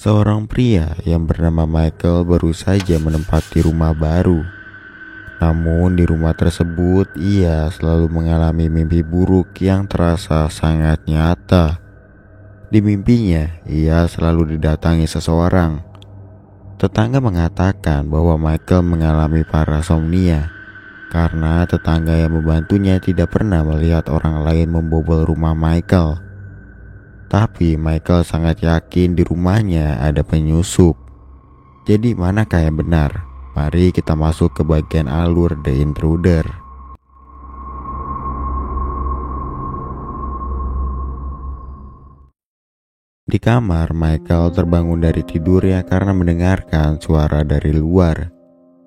Seorang pria yang bernama Michael baru saja menempati rumah baru. Namun di rumah tersebut ia selalu mengalami mimpi buruk yang terasa sangat nyata. Di mimpinya ia selalu didatangi seseorang. Tetangga mengatakan bahwa Michael mengalami parasomnia karena tetangga yang membantunya tidak pernah melihat orang lain membobol rumah Michael. Tapi Michael sangat yakin di rumahnya ada penyusup. Jadi manakah yang benar? Mari kita masuk ke bagian alur The Intruder. Di kamar, Michael terbangun dari tidurnya karena mendengarkan suara dari luar.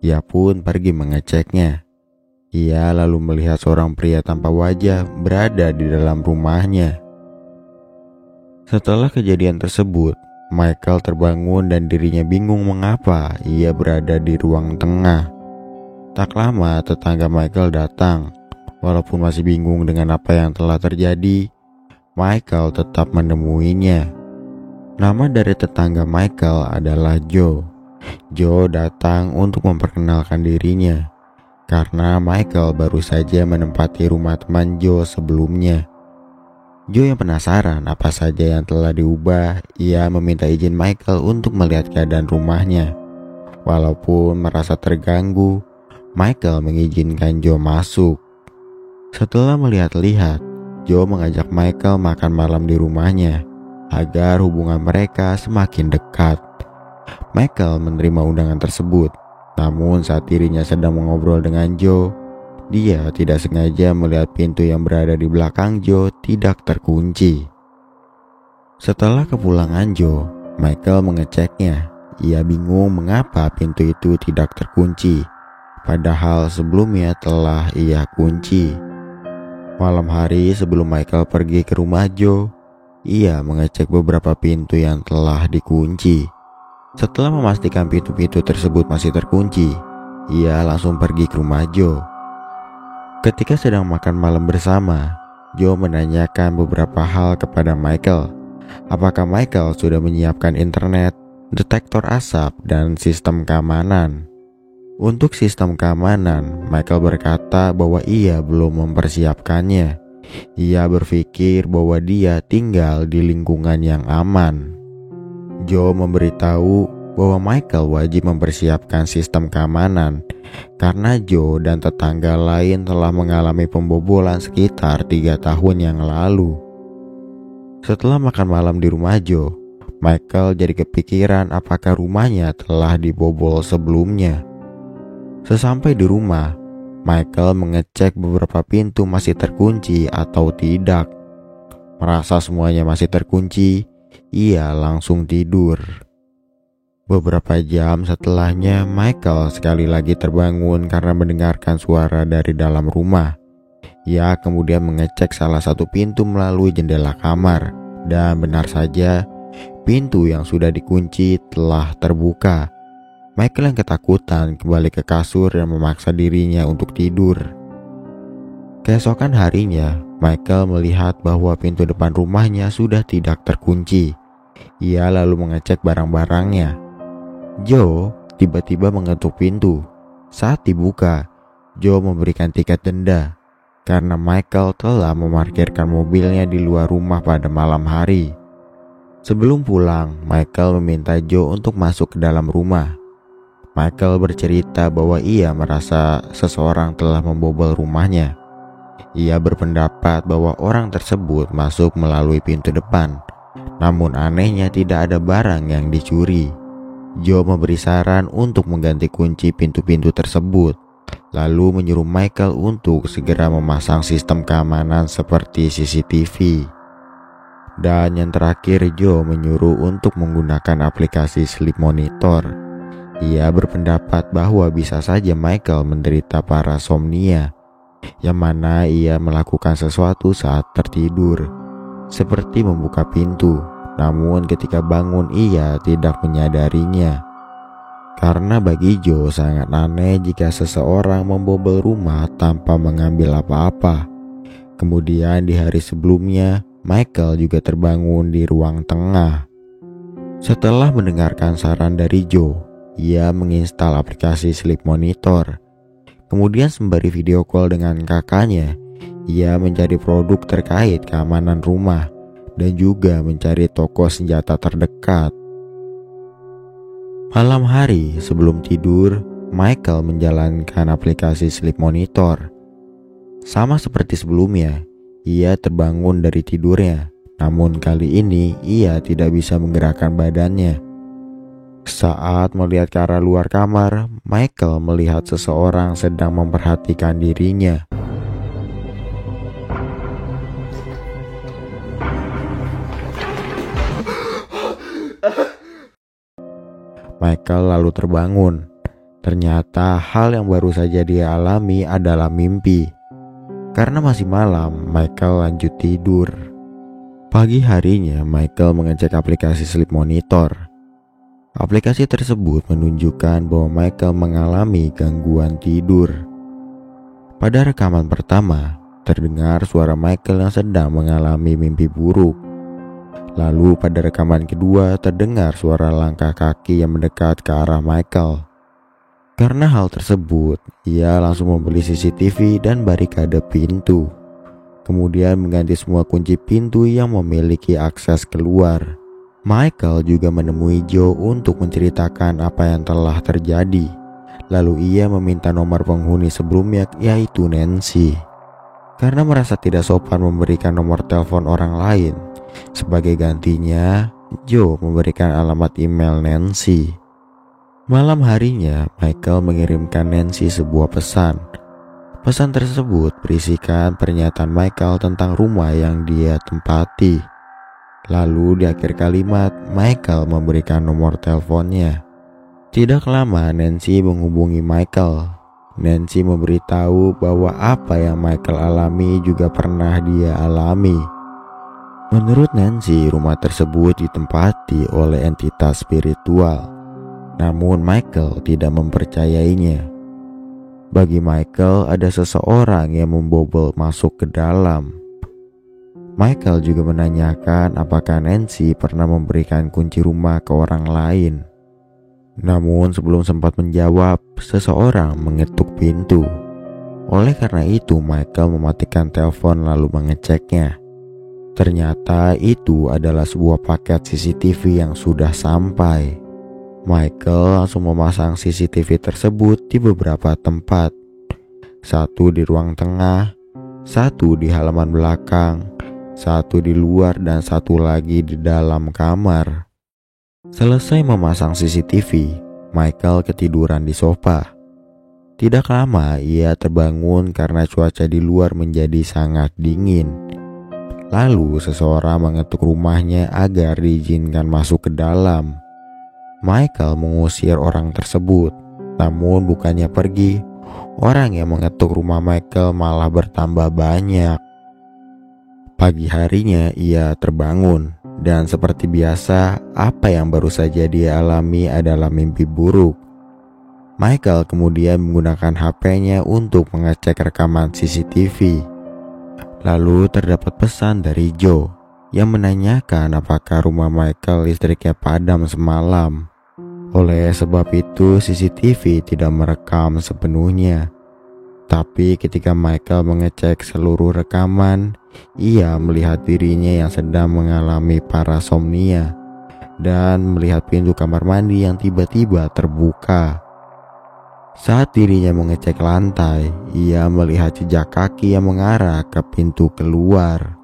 Ia pun pergi mengeceknya. Ia lalu melihat seorang pria tanpa wajah berada di dalam rumahnya. Setelah kejadian tersebut, Michael terbangun dan dirinya bingung mengapa ia berada di ruang tengah. Tak lama tetangga Michael datang. Walaupun masih bingung dengan apa yang telah terjadi, Michael tetap menemuinya. Nama dari tetangga Michael adalah Joe. Joe datang untuk memperkenalkan dirinya karena Michael baru saja menempati rumah teman Joe sebelumnya. Joe yang penasaran apa saja yang telah diubah, ia meminta izin Michael untuk melihat keadaan rumahnya. Walaupun merasa terganggu, Michael mengizinkan Joe masuk. Setelah melihat-lihat, Joe mengajak Michael makan malam di rumahnya agar hubungan mereka semakin dekat. Michael menerima undangan tersebut, namun saat dirinya sedang mengobrol dengan Joe, dia tidak sengaja melihat pintu yang berada di belakang Joe tidak terkunci. Setelah kepulangan Joe, Michael mengeceknya. Ia bingung mengapa pintu itu tidak terkunci, padahal sebelumnya telah ia kunci. Malam hari sebelum Michael pergi ke rumah Joe, ia mengecek beberapa pintu yang telah dikunci. Setelah memastikan pintu-pintu tersebut masih terkunci, ia langsung pergi ke rumah Joe. Ketika sedang makan malam bersama, Joe menanyakan beberapa hal kepada Michael. Apakah Michael sudah menyiapkan internet, detektor asap, dan sistem keamanan? Untuk sistem keamanan, Michael berkata bahwa ia belum mempersiapkannya. Ia berpikir bahwa dia tinggal di lingkungan yang aman. Joe memberitahu bahwa Michael wajib mempersiapkan sistem keamanan karena Joe dan tetangga lain telah mengalami pembobolan sekitar 3 tahun yang lalu. Setelah makan malam di rumah Joe, Michael jadi kepikiran apakah rumahnya telah dibobol sebelumnya. Sesampai di rumah, Michael mengecek beberapa pintu masih terkunci atau tidak. Merasa semuanya masih terkunci, ia langsung tidur. Beberapa jam setelahnya, Michael sekali lagi terbangun karena mendengarkan suara dari dalam rumah. Ia kemudian mengecek salah satu pintu melalui jendela kamar, dan benar saja, pintu yang sudah dikunci telah terbuka. Michael yang ketakutan kembali ke kasur dan memaksa dirinya untuk tidur. Keesokan harinya, Michael melihat bahwa pintu depan rumahnya sudah tidak terkunci. Ia lalu mengecek barang-barangnya. Joe tiba-tiba mengetuk pintu. Saat dibuka, Joe memberikan tiket denda karena Michael telah memarkirkan mobilnya di luar rumah pada malam hari. Sebelum pulang, Michael meminta Joe untuk masuk ke dalam rumah. Michael bercerita bahwa ia merasa seseorang telah membobol rumahnya. Ia berpendapat bahwa orang tersebut masuk melalui pintu depan, namun anehnya tidak ada barang yang dicuri. Joe memberi saran untuk mengganti kunci pintu-pintu tersebut, lalu menyuruh Michael untuk segera memasang sistem keamanan seperti CCTV. Dan yang terakhir, Joe menyuruh untuk menggunakan aplikasi sleep monitor. Ia berpendapat bahwa bisa saja Michael menderita parasomnia, yang mana ia melakukan sesuatu saat tertidur, seperti membuka pintu. Namun ketika bangun ia tidak menyadarinya. Karena bagi Joe sangat aneh jika seseorang membobol rumah tanpa mengambil apa-apa. Kemudian di hari sebelumnya, Michael juga terbangun di ruang tengah. Setelah mendengarkan saran dari Joe, ia menginstal aplikasi Sleep Monitor. Kemudian sembari video call dengan kakaknya, ia mencari produk terkait keamanan rumah dan juga mencari toko senjata terdekat. Malam hari sebelum tidur, Michael menjalankan aplikasi Sleep Monitor. Sama seperti sebelumnya, ia terbangun dari tidurnya. Namun kali ini ia tidak bisa menggerakkan badannya. Saat melihat ke arah luar kamar, Michael melihat seseorang sedang memperhatikan dirinya. Michael lalu terbangun. Ternyata hal yang baru saja dia alami adalah mimpi. Karena masih malam, Michael lanjut tidur. Pagi harinya, Michael mengecek aplikasi Sleep Monitor. Aplikasi tersebut menunjukkan bahwa Michael mengalami gangguan tidur. Pada rekaman pertama, terdengar suara Michael yang sedang mengalami mimpi buruk. Lalu pada rekaman kedua, terdengar suara langkah kaki yang mendekat ke arah Michael. Karena hal tersebut, ia langsung membeli CCTV dan barikade pintu. Kemudian mengganti semua kunci pintu yang memiliki akses keluar. Michael juga menemui Joe untuk menceritakan apa yang telah terjadi. Lalu ia meminta nomor penghuni sebelumnya, yaitu Nancy. Karena merasa tidak sopan memberikan nomor telepon orang lain, sebagai gantinya, Joe memberikan alamat email Nancy. Malam harinya, Michael mengirimkan Nancy sebuah pesan. Pesan tersebut berisikan pernyataan Michael tentang rumah yang dia tempati. Lalu di akhir kalimat, Michael memberikan nomor teleponnya. Tidak lama Nancy menghubungi Michael. Nancy memberitahu bahwa apa yang Michael alami juga pernah dia alami. Menurut Nancy, rumah tersebut ditempati oleh entitas spiritual. Namun Michael tidak mempercayainya. Bagi Michael, ada seseorang yang membobol masuk ke dalam. Michael juga menanyakan apakah Nancy pernah memberikan kunci rumah ke orang lain. Namun sebelum sempat menjawab, seseorang mengetuk pintu. Oleh karena itu, Michael mematikan telepon lalu mengeceknya. Ternyata itu adalah sebuah paket CCTV yang sudah sampai. Michael langsung memasang CCTV tersebut di beberapa tempat. Satu di ruang tengah, satu di halaman belakang, satu di luar, dan satu lagi di dalam kamar. Selesai memasang CCTV, Michael ketiduran di sofa. Tidak lama ia terbangun karena cuaca di luar menjadi sangat dingin. Lalu seseorang mengetuk rumahnya agar diizinkan masuk ke dalam. Michael mengusir orang tersebut, namun bukannya pergi, orang yang mengetuk rumah Michael malah bertambah banyak. Pagi harinya ia terbangun, dan seperti biasa, apa yang baru saja dia alami adalah mimpi buruk. Michael kemudian menggunakan HP-nya untuk mengecek rekaman CCTV. Lalu terdapat pesan dari Joe yang menanyakan apakah rumah Michael listriknya padam semalam. Oleh sebab itu, CCTV tidak merekam sepenuhnya. Tapi ketika Michael mengecek seluruh rekaman, ia melihat dirinya yang sedang mengalami parasomnia dan melihat pintu kamar mandi yang tiba-tiba terbuka. Saat dirinya mengecek lantai, ia melihat jejak kaki yang mengarah ke pintu keluar.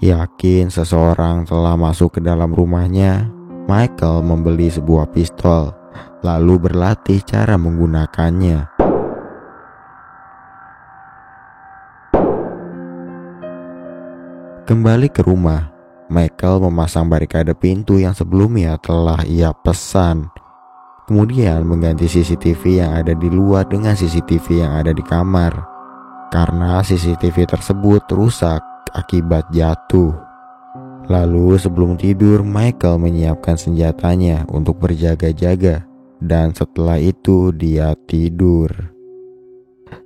Yakin seseorang telah masuk ke dalam rumahnya, Michael membeli sebuah pistol, lalu berlatih cara menggunakannya. Kembali ke rumah, Michael memasang barikade pintu yang sebelumnya telah ia pesan. Kemudian mengganti CCTV yang ada di luar dengan CCTV yang ada di kamar, karena CCTV tersebut rusak akibat jatuh. Lalu sebelum tidur, Michael menyiapkan senjatanya untuk berjaga-jaga, dan setelah itu dia tidur.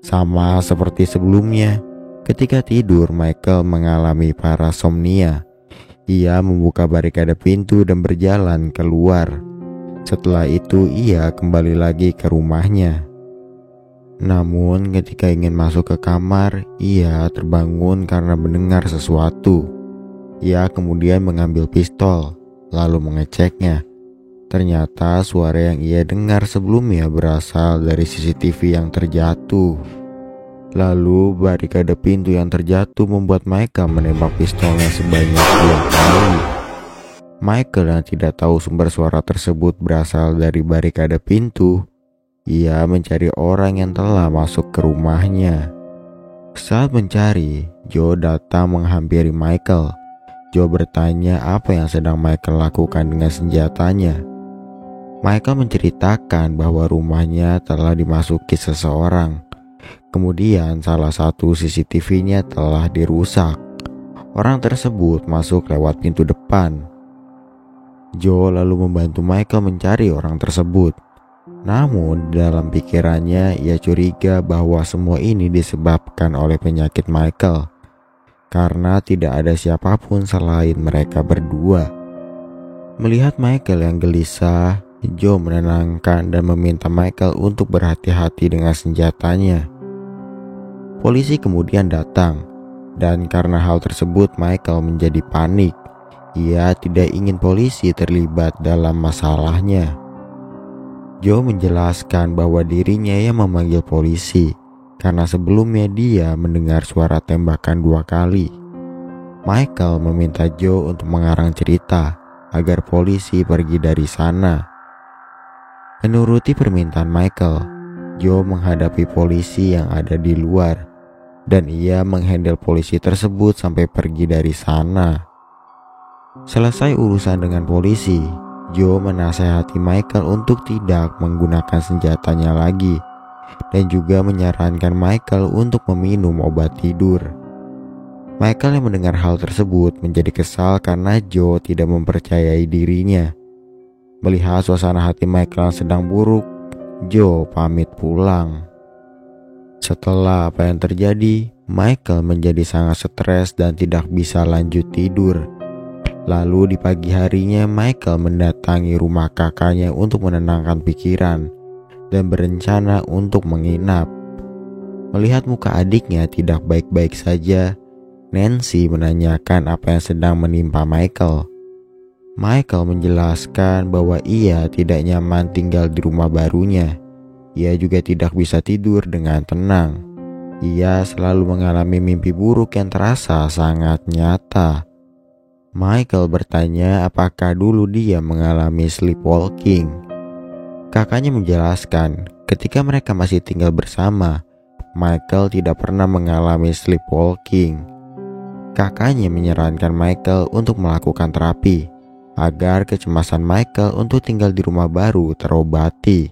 Sama seperti sebelumnya, ketika tidur Michael mengalami parasomnia. Ia membuka barikade pintu dan berjalan keluar. Setelah itu ia kembali lagi ke rumahnya. Namun ketika ingin masuk ke kamar, ia terbangun karena mendengar sesuatu. Ia kemudian mengambil pistol, lalu mengeceknya. Ternyata suara yang ia dengar sebelumnya berasal dari CCTV yang terjatuh. Lalu barikade pintu yang terjatuh membuat Michael menembak pistolnya sebanyak 2 kali. Michael yang tidak tahu sumber suara tersebut berasal dari barikade pintu, ia mencari orang yang telah masuk ke rumahnya. Saat mencari, Joe datang menghampiri Michael. Joe bertanya apa yang sedang Michael lakukan dengan senjatanya. Michael menceritakan bahwa rumahnya telah dimasuki seseorang. Kemudian salah satu CCTV-nya telah dirusak. Orang tersebut masuk lewat pintu depan. Joe lalu membantu Michael mencari orang tersebut. Namun dalam pikirannya ia curiga bahwa semua ini disebabkan oleh penyakit Michael, karena tidak ada siapapun selain mereka berdua. Melihat Michael yang gelisah, Joe menenangkan dan meminta Michael untuk berhati-hati dengan senjatanya. Polisi kemudian datang, dan karena hal tersebut Michael menjadi panik. Ia tidak ingin polisi terlibat dalam masalahnya. Joe menjelaskan bahwa dirinya yang memanggil polisi karena sebelumnya dia mendengar suara tembakan 2 kali. Michael meminta Joe untuk mengarang cerita agar polisi pergi dari sana. Menuruti permintaan Michael, Joe menghadapi polisi yang ada di luar, dan ia menghandle polisi tersebut sampai pergi dari sana. Selesai urusan dengan polisi, Joe menasehati Michael untuk tidak menggunakan senjatanya lagi, dan juga menyarankan Michael untuk meminum obat tidur. Michael yang mendengar hal tersebut menjadi kesal karena Joe tidak mempercayai dirinya. Melihat suasana hati Michael yang sedang buruk, Joe pamit pulang. Setelah apa yang terjadi, Michael menjadi sangat stres dan tidak bisa lanjut tidur. Lalu di pagi harinya Michael mendatangi rumah kakaknya untuk menenangkan pikiran dan berencana untuk menginap. Melihat muka adiknya tidak baik-baik saja, Nancy menanyakan apa yang sedang menimpa Michael. Michael menjelaskan bahwa ia tidak nyaman tinggal di rumah barunya. Ia juga tidak bisa tidur dengan tenang. Ia selalu mengalami mimpi buruk yang terasa sangat nyata. Michael bertanya apakah dulu dia mengalami sleepwalking. Kakaknya menjelaskan ketika mereka masih tinggal bersama, Michael tidak pernah mengalami sleepwalking. Kakaknya menyarankan Michael untuk melakukan terapi agar kecemasan Michael untuk tinggal di rumah baru terobati.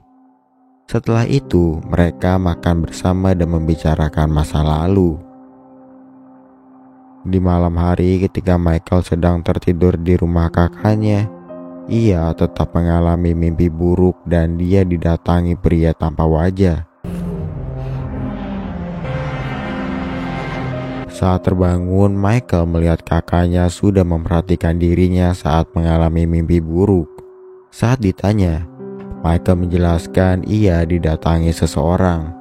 Setelah itu, mereka makan bersama dan membicarakan masa lalu. Di malam hari ketika Michael sedang tertidur di rumah kakaknya, ia tetap mengalami mimpi buruk dan dia didatangi pria tanpa wajah. Saat terbangun, Michael melihat kakaknya sudah memperhatikan dirinya saat mengalami mimpi buruk. Saat ditanya, Michael menjelaskan ia didatangi seseorang,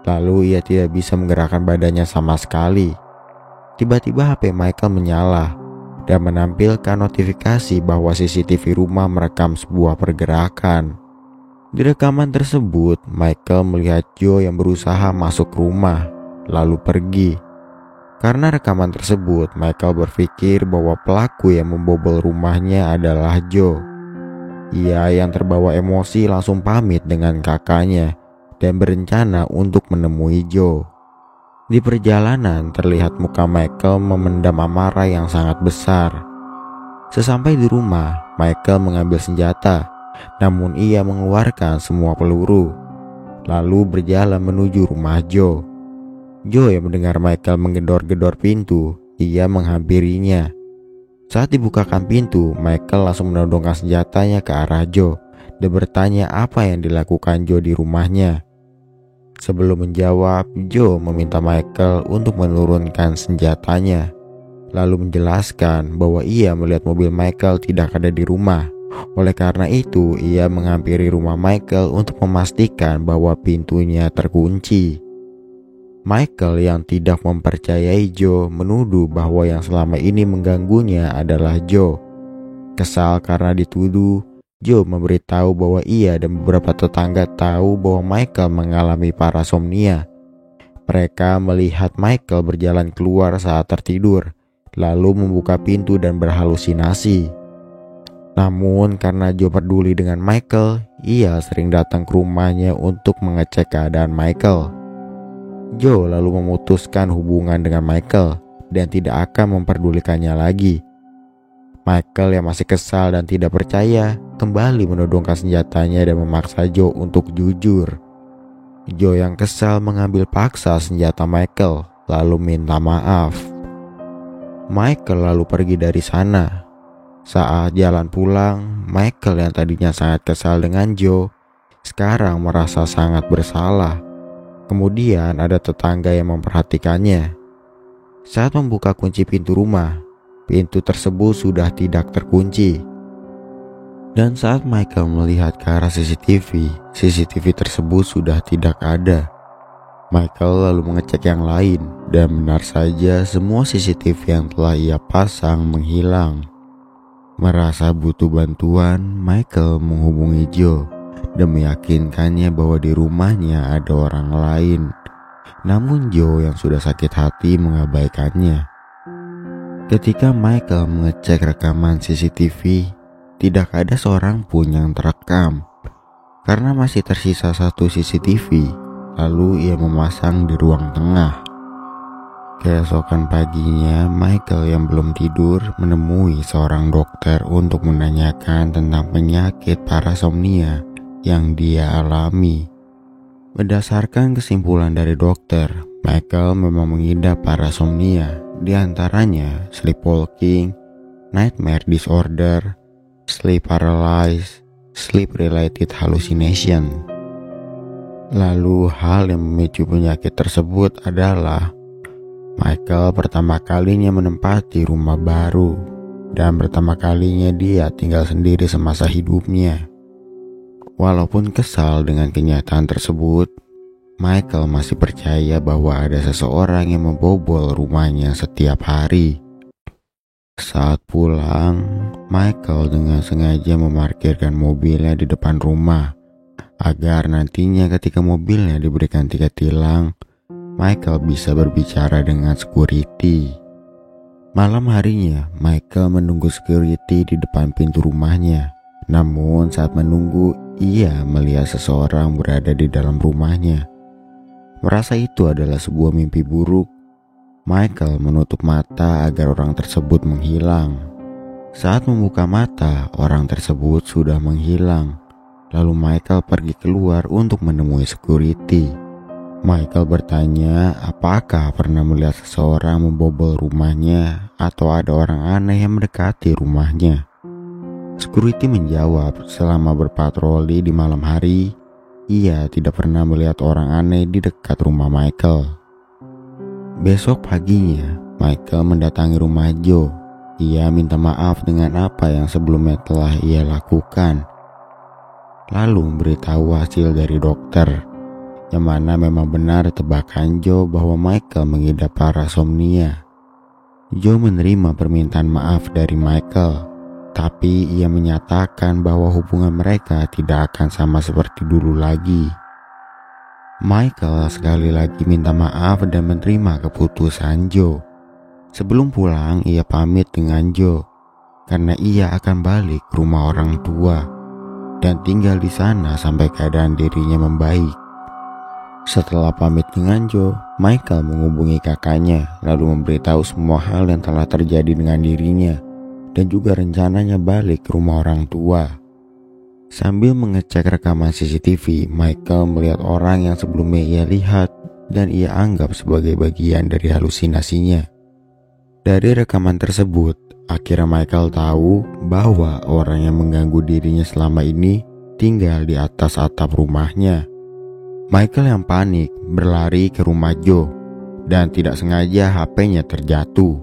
lalu ia tidak bisa menggerakkan badannya sama sekali. Tiba-tiba HP Michael menyala dan menampilkan notifikasi bahwa CCTV rumah merekam sebuah pergerakan. Di rekaman tersebut, Michael melihat Joe yang berusaha masuk rumah, lalu pergi. Karena rekaman tersebut, Michael berpikir bahwa pelaku yang membobol rumahnya adalah Joe. Ia yang terbawa emosi langsung pamit dengan kakaknya dan berencana untuk menemui Joe. Di perjalanan terlihat muka Michael memendam amarah yang sangat besar. Sesampai di rumah, Michael mengambil senjata, namun ia mengeluarkan semua peluru, lalu berjalan menuju rumah Joe. Joe yang mendengar Michael menggedor-gedor pintu, ia menghampirinya. Saat dibukakan pintu, Michael langsung menodongkan senjatanya ke arah Joe dan bertanya apa yang dilakukan Joe di rumahnya. Sebelum menjawab, Joe meminta Michael untuk menurunkan senjatanya. lalu menjelaskan bahwa ia melihat mobil Michael tidak ada di rumah. Oleh karena itu, ia menghampiri rumah Michael untuk memastikan bahwa pintunya terkunci. Michael yang tidak mempercayai Joe menuduh bahwa yang selama ini mengganggunya adalah Joe. Kesal karena dituduh, Joe memberitahu bahwa ia dan beberapa tetangga tahu bahwa Michael mengalami parasomnia. Mereka melihat Michael berjalan keluar saat tertidur, lalu membuka pintu dan berhalusinasi. Namun karena Joe peduli dengan Michael, ia sering datang ke rumahnya untuk mengecek keadaan Michael. Joe lalu memutuskan hubungan dengan Michael dan tidak akan memperdulikannya lagi. Michael yang masih kesal dan tidak percaya kembali menodongkan senjatanya dan memaksa Joe untuk jujur. Joe yang kesal mengambil paksa senjata Michael lalu minta maaf. Michael lalu pergi dari sana. Saat jalan pulang, Michael yang tadinya sangat kesal dengan Joe sekarang merasa sangat bersalah. Kemudian ada tetangga yang memperhatikannya. Saat membuka kunci pintu rumah, pintu tersebut sudah tidak terkunci. Dan saat Michael melihat ke arah CCTV tersebut sudah tidak ada. Michael lalu mengecek yang lain dan benar saja semua CCTV yang telah ia pasang menghilang. Merasa butuh bantuan, Michael menghubungi Joe dan meyakinkannya bahwa di rumahnya ada orang lain. Namun Joe yang sudah sakit hati mengabaikannya. Ketika Michael mengecek rekaman CCTV, tidak ada seorang pun yang terekam. Karena masih tersisa satu CCTV, lalu ia memasang di ruang tengah. Keesokan paginya, Michael yang belum tidur menemui seorang dokter untuk menanyakan tentang penyakit parasomnia yang dia alami. Berdasarkan kesimpulan dari dokter, Michael memang mengidap parasomnia, di antaranya sleepwalking, nightmare disorder, sleep paralysis, sleep-related hallucination. Lalu hal yang memicu penyakit tersebut adalah Michael pertama kalinya menempati rumah baru dan pertama kalinya dia tinggal sendiri semasa hidupnya. Walaupun kesal dengan kenyataan tersebut, Michael masih percaya bahwa ada seseorang yang membobol rumahnya setiap hari. Saat pulang, Michael dengan sengaja memarkirkan mobilnya di depan rumah agar nantinya ketika mobilnya diberikan tiket tilang, Michael bisa berbicara dengan security. Malam harinya, Michael menunggu security di depan pintu rumahnya. Namun saat menunggu, ia melihat seseorang berada di dalam rumahnya. Merasa itu adalah sebuah mimpi buruk, Michael menutup mata agar orang tersebut menghilang. Saat membuka mata, orang tersebut sudah menghilang. Lalu Michael pergi keluar untuk menemui security. Michael bertanya apakah pernah melihat seseorang membobol rumahnya atau ada orang aneh yang mendekati rumahnya. Security menjawab selama berpatroli di malam hari, ia tidak pernah melihat orang aneh di dekat rumah Michael. Besok paginya, Michael mendatangi rumah Joe. Ia minta maaf dengan apa yang sebelumnya telah ia lakukan. Lalu memberitahu hasil dari dokter, yang mana memang benar tebakan Joe bahwa Michael mengidap parasomnia. Joe menerima permintaan maaf dari Michael, tapi ia menyatakan bahwa hubungan mereka tidak akan sama seperti dulu lagi. Michael sekali lagi minta maaf dan menerima keputusan Joe. Sebelum pulang, ia pamit dengan Joe karena ia akan balik ke rumah orang tua dan tinggal di sana sampai keadaan dirinya membaik. Setelah pamit dengan Joe, Michael menghubungi kakaknya lalu memberitahu semua hal yang telah terjadi dengan dirinya dan juga rencananya balik ke rumah orang tua. Sambil mengecek rekaman CCTV, Michael melihat orang yang sebelumnya ia lihat dan ia anggap sebagai bagian dari halusinasinya. Dari rekaman tersebut, akhirnya Michael tahu bahwa orang yang mengganggu dirinya selama ini tinggal di atas atap rumahnya. Michael yang panik berlari ke rumah Joe dan tidak sengaja HP-nya terjatuh.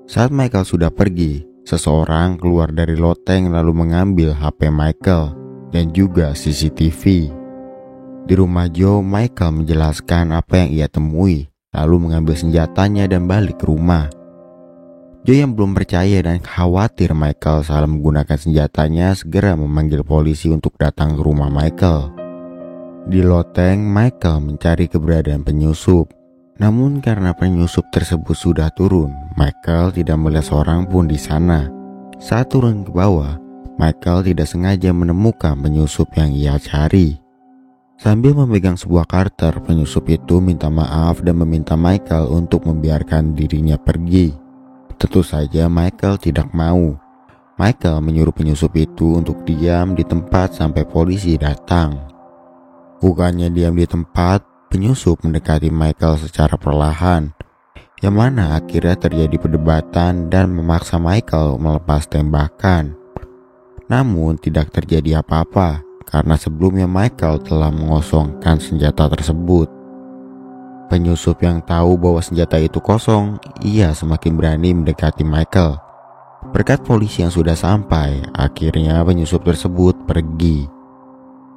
Saat Michael sudah pergi, seseorang keluar dari loteng lalu mengambil HP Michael dan juga CCTV. Di rumah Joe, Michael menjelaskan apa yang ia temui, lalu mengambil senjatanya dan balik ke rumah. Joe yang belum percaya dan khawatir Michael salah menggunakan senjatanya segera memanggil polisi untuk datang ke rumah Michael. Di loteng, Michael mencari keberadaan penyusup. Namun karena penyusup tersebut sudah turun, Michael tidak melihat seorang pun di sana. Saat turun ke bawah, Michael tidak sengaja menemukan penyusup yang ia cari. Sambil memegang sebuah karter, penyusup itu minta maaf dan meminta Michael untuk membiarkan dirinya pergi. Tentu saja Michael tidak mau. Michael menyuruh penyusup itu untuk diam di tempat sampai polisi datang. Bukannya diam di tempat, penyusup mendekati Michael secara perlahan, yang mana akhirnya terjadi perdebatan dan memaksa Michael melepas tembakan. Namun tidak terjadi apa-apa, karena sebelumnya Michael telah mengosongkan senjata tersebut. Penyusup yang tahu bahwa senjata itu kosong, ia semakin berani mendekati Michael. Berkat polisi yang sudah sampai, akhirnya penyusup tersebut pergi.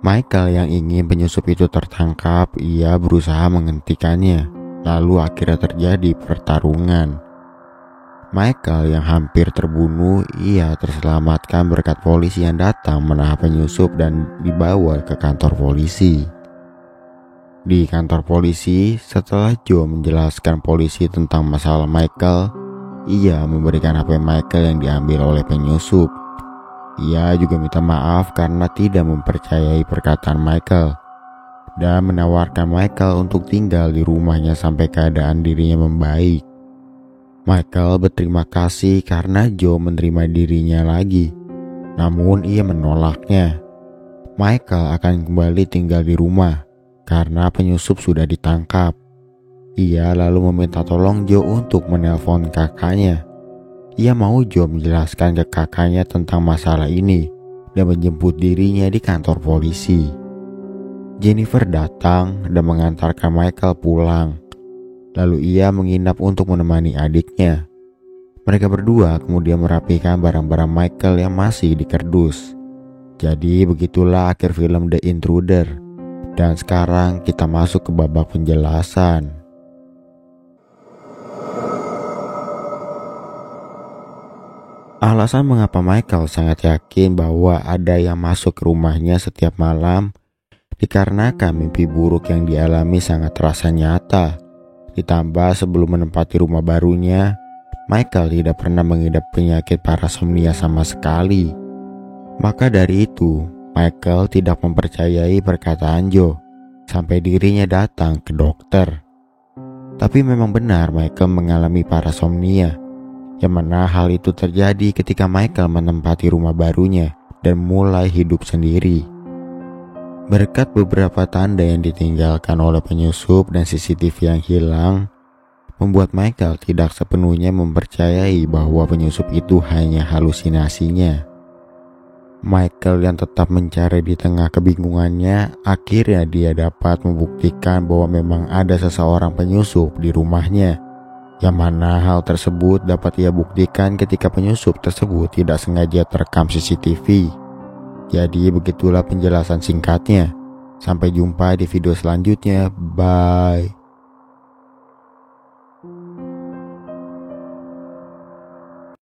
Michael yang ingin penyusup itu tertangkap, ia berusaha menghentikannya. Lalu akhirnya terjadi pertarungan. Michael yang hampir terbunuh, ia terselamatkan berkat polisi yang datang menahan penyusup dan dibawa ke kantor polisi. Di kantor polisi, setelah Joe menjelaskan polisi tentang masalah Michael, ia memberikan HP Michael yang diambil oleh penyusup. Ia juga minta maaf karena tidak mempercayai perkataan Michael dan menawarkan Michael untuk tinggal di rumahnya sampai keadaan dirinya membaik. Michael berterima kasih karena Joe menerima dirinya lagi, namun ia menolaknya. Michael akan kembali tinggal di rumah karena penyusup sudah ditangkap. Ia lalu meminta tolong Joe untuk menelpon kakaknya. Ia mau Joe menjelaskan ke kakaknya tentang masalah ini dan menjemput dirinya di kantor polisi. Jennifer datang dan mengantarkan Michael pulang. Lalu ia menginap untuk menemani adiknya. Mereka berdua kemudian merapikan barang-barang Michael yang masih di kardus. Jadi begitulah akhir film The Intruder. Dan sekarang kita masuk ke babak penjelasan. Alasan mengapa Michael sangat yakin bahwa ada yang masuk ke rumahnya setiap malam dikarenakan mimpi buruk yang dialami sangat terasa nyata. Ditambah sebelum menempati rumah barunya, Michael tidak pernah mengidap penyakit parasomnia sama sekali. Maka dari itu, Michael tidak mempercayai perkataan Joe sampai dirinya datang ke dokter. Tapi memang benar Michael mengalami parasomnia, yang mana hal itu terjadi ketika Michael menempati rumah barunya dan mulai hidup sendiri. Berkat beberapa tanda yang ditinggalkan oleh penyusup dan CCTV yang hilang, membuat Michael tidak sepenuhnya mempercayai bahwa penyusup itu hanya halusinasinya. Michael yang tetap mencari di tengah kebingungannya, akhirnya dia dapat membuktikan bahwa memang ada seseorang penyusup di rumahnya, yang mana hal tersebut dapat ia buktikan ketika penyusup tersebut tidak sengaja terekam CCTV. Jadi begitulah penjelasan singkatnya. Sampai jumpa di video selanjutnya. Bye.